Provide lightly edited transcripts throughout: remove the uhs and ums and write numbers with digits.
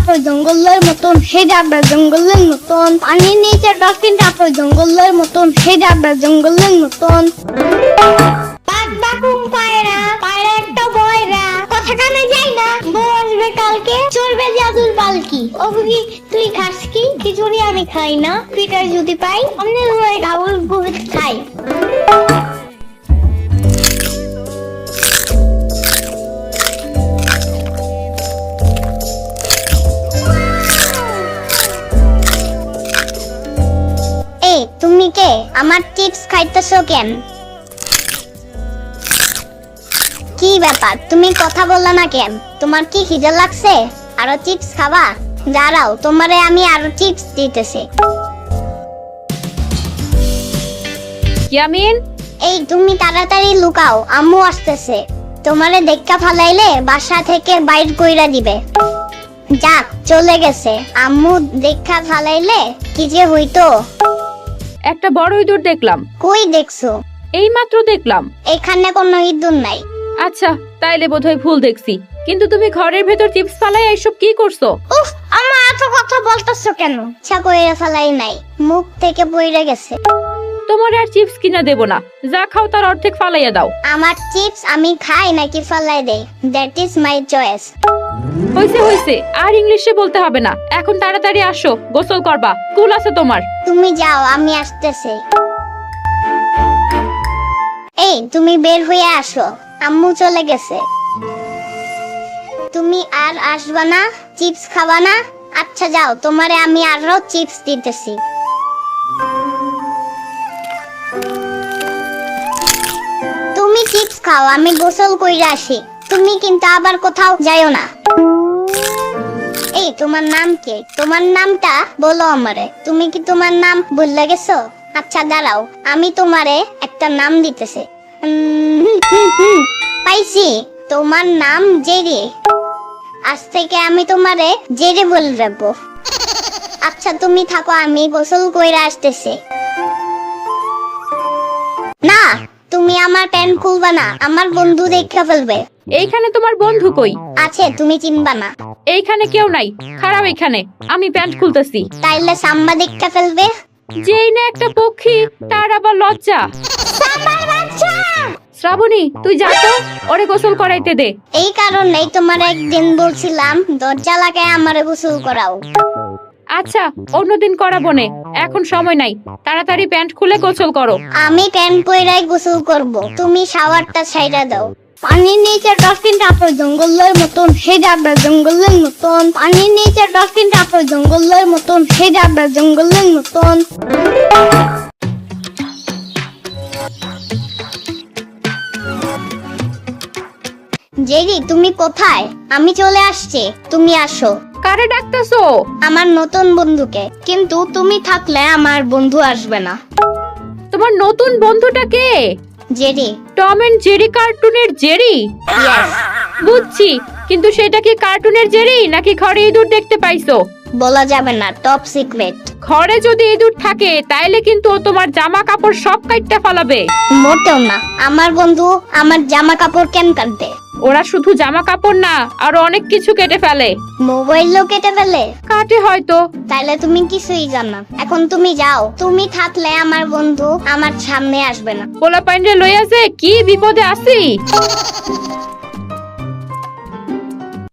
তারপর জঙ্গলের মতন, সেই যাবে জঙ্গলের মতন। পানির নিচে ডলফিন তারপর জঙ্গলের মতন, সেই যাবে জঙ্গলের মতন। পায়রা পায়রা একটা বয়রা, কথা কানে যাই না, বউ আসবে কালকে, চলবে জাদুর পালকি। অবধি তুই খাস কি? খিচুড়ি আমি খাই না, পিঠা যদি পাই অন্য গাবল বলে খাই। এই তুমি কে? আমার চিপস খাইতেছো কেন? কি ব্যাপার, তুমি কথা বললা না কেন? তোমার কি খিদে লাগছে? আরো চিপস খাবা? দাঁড়াও, তোমারে আমি আরো চিপস দিতেছি। ইয়ামিন, এই তুমি তাড়াতাড়ি লুকাও, আম্মু আসতেছে। তোমারে দেখা ফালাইলে বাসা থেকে বাইর কইরা দিবে। যাক, চলে গেছে। আম্মু দেখা ফালাইলে কি যে হইতো। একটা বড় ইঁদুর দেখলাম। কই দেখছো? এই মাত্র দেখলাম। এখানে কোনো ইঁদুর নাই। আচ্ছা, তাইলে বোধহয় ভুল দেখছি। কিন্তু তুমি ঘরের ভেতর চিপস ফালাই এইসব কি করছো? উফ, আম্মা এত কথা বলতেছো কেন? ইচ্ছা কইরা ফালাই নাই, মুখ থেকে পড়ে গেছে। তোমার আর চিপস কিনা দেব না, যা খাও তার অর্ধেক ফালাইয়া দাও। আমার চিপস আমি খাই নাকি ফালাই দেই, দ্যাট ইজ মাই চয়েস। হইছে হইছে, আর ইংলিশে বলতে হবে না। এখন তাড়াতাড়ি আসো, গোসল করবা, স্কুল আছে তোমার। তুমি যাও, আমি আসতেছি। এই তুমি বের হয়ে আসো, আম্মু চলে গেছে। তুমি আর আসবা না? চিপস খাবা না? আচ্ছা যাও, তোমারে আমি আরো চিপস দিতেছি। তুমি চিপস খাও, আমি গোসল কইরা আসি। তুমি কিন্তু আবার কোথাও যাইও না। এই তোমার নাম কি? তোমার নামটা বলো আমারে। তুমি কি তোমার নাম ভুলে গেছো? আচ্ছা দাঁড়াও, আমি তোমারে একটা নাম দিতেছি। পাইছি, তোমার নাম জেরি। আজ থেকে আমি তোমারে জেরি বলে রাখবো। আচ্ছা তুমি থাকো, আমি গোসল কইরা আসতেছি। না, তুমি আমার প্যান্ট খুলবা না, আমার বন্ধু দেখে ফেলবে। এইখানে তোমার বন্ধু কই? আছে, তুমি চিনবা না। এইখানে কেউ নাই, খারাপ। এখানে আমি প্যান্ট খুলতেছি। তাইলে সাম্বা দেখে ফেলবে। যেই না একটা পক্ষী, তার আবার লজ্জা। সাম্বার বাচ্চা! শ্রাবণী, তুই যা তো, ওরে গোসল করাইতে দে। এই কারণেই তোমার একদিন বলছিলাম দরজা লাগায় আমারে গোসল করাও। আচ্ছা, অন্যদিন করাবো নে, এখন সময় নাই। তাড়াতাড়ি প্যান্ট খুলে গোসল করো। আমি প্যান্ট পইরাই গোসল করব, তুমি শাওয়ারটা ছাইড়া দাও। পানির নিচে ডলফিন তারপর জঙ্গলের মতন, সেই যাবে জঙ্গলের মতন। পানির নিচে ডলফিন তারপর জঙ্গলের মতন, সেই যাবে জঙ্গলের মতন। জেরি, তুমি কোথায়? আমি চলে আসছি, তুমি আসো। কারে ডাকতেছো? আমার নতুন বন্ধুকে। কিন্তু তুমি থাকলে আমার বন্ধু আসবে না। তোমার নতুন বন্ধুটা কে? জেরি। টম এন্ড জেরি কার্টুনের জেরি? ইয়েস। বুঝছি, কিন্তু সেটা কি কার্টুনের জেরি নাকি ঘরে ইঁদুর দেখতে পাইছো? বলা যাবে না, টপ সিক্রেট। ঘরে যদি ইঁদুর থাকে তাইলে কিন্তু ও তোমার জামা কাপড় সব কাইটটা ফালাবে। মোটেও না, আমার বন্ধু আমার জামা কাপড় কেন কাটবে? ওরা শুধু জামা কাপড় না, আরো অনেক কিছু কেটে ফেলে। মোবাইলও কেটে ফেলে? কাটে হয়তো। তাইলে তুমি কিছুই জানো না। এখন তুমি যাও, তুমি থাকলে আমার বন্ধু আমার সামনে আসবে না। পোলা পাইন্ডে লইয়া যে কি বিপদে আছি।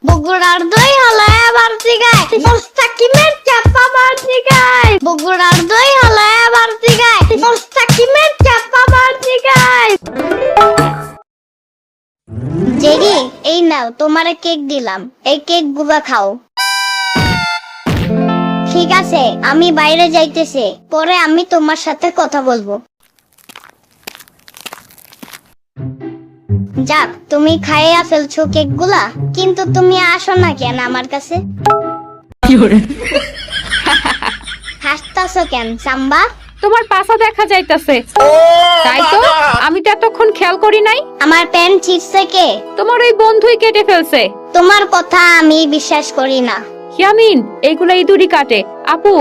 বগুড়ার দই হলো এবার জিগায়, মুস্তাকিমের চাপা বার জিগায়। বগুড়ার দই হলো এবার জিগায়, মুস্তাকিমের চাপা বার জিগায়। জেরি, এই নাও, তোমারে কেক দিলাম, এই কেক গুলা খাও। ঠিক আছে, আমি বাইরে যাইতেছি, পরে আমি তোমার সাথে কথা বলবো। যাক, তুমি খাইয়া ফেলছো কেক গুলা, কিন্তু তুমি আসো না কেন আমার কাছে? হাসতাছো কেন সাম্বা? তোমার পাছা দেখা যাইতাছে। তাই তো, আমি তো এতক্ষণ খেয়াল করি নাই। আমার প্যান্ট ছিঁড়ছে কে? তোমার ওই বন্ধুই কেটে ফেলছে। তোমার কথা আমি বিশ্বাস করি না। ইয়ামিন, এইগুলা ইঁদুরই কাটে। আপু,